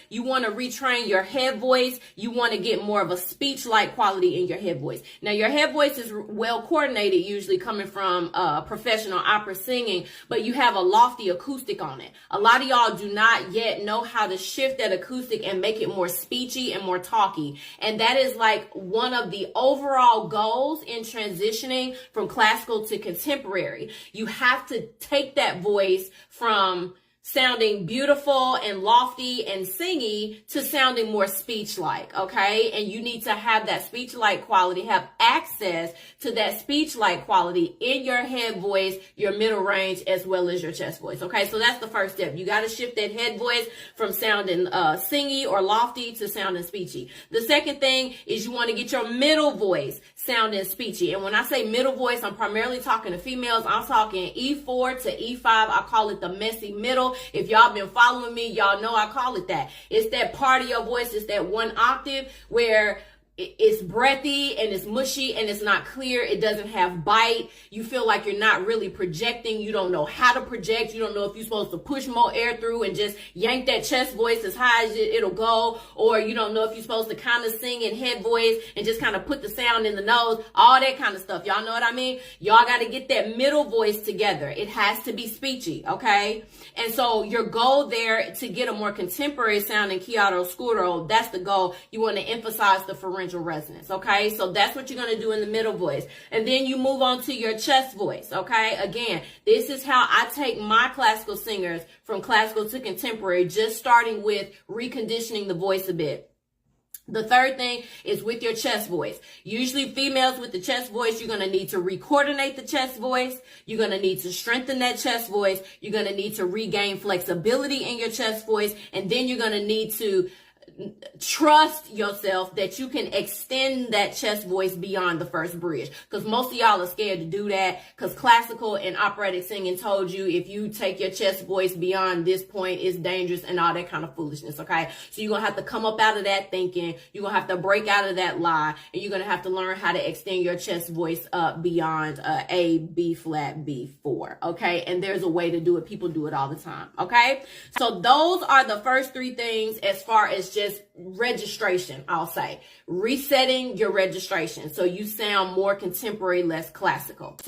you want to retrain your head voice. You want to get more of a speech-like quality in your head voice. Now, your head voice is well coordinated, usually coming from professional opera singing, but you have a lofty acoustic on it. A lot of y'all do not yet know how to shift that acoustic and make it more speechy and more talky. And that is like one of the overall goals in transitioning from classical to contemporary. You have to take that voice from sounding beautiful and lofty and singy to sounding more speech-like, okay? And you need to have that speech-like quality, have access to that speech-like quality in your head voice, your middle range, as well as your chest voice, okay? So that's the first step. You got to shift that head voice from sounding singy or lofty to sounding speechy. The second thing is you want to get your middle voice sounding speechy. And when I say middle voice, I'm primarily talking to females. I'm talking E4 to E5. I call it the messy middle. If y'all been following me, y'all know I call it that. It's that part of your voice, it's that one octave where it's breathy and it's mushy and it's not clear. It doesn't have bite. You feel like you're not really projecting. You don't know how to project. You don't know if you're supposed to push more air through and just yank that chest voice as high as it'll go. Or you don't know if you're supposed to kind of sing in head voice and just kind of put the sound in the nose. All that kind of stuff. Y'all know what I mean? Y'all got to get that middle voice together. It has to be speechy, okay? And so your goal there to get a more contemporary sounding chiaroscuro, that's the goal. You want to emphasize the pharyngeal resonance, okay? So that's what you're going to do in the middle voice. And then you move on to your chest voice, okay? Again, this is how I take my classical singers from classical to contemporary, just starting with reconditioning the voice a bit. The third thing is with your chest voice. Usually females with the chest voice, you're going to need to recoordinate the chest voice. You're going to need to strengthen that chest voice. You're going to need to regain flexibility in your chest voice. And then you're going to need to trust yourself that you can extend that chest voice beyond the first bridge, because most of y'all are scared to do that because classical and operatic singing told you if you take your chest voice beyond this point, it's dangerous and all that kind of foolishness, okay? So you're going to have to come up out of that thinking. You're going to have to break out of that lie, and you're going to have to learn how to extend your chest voice up beyond A, B flat, B4, okay? And there's a way to do it. People do it all the time, okay? So those are the first three things as far as just registration, I'll say. Resetting your registration so you sound more contemporary, less classical.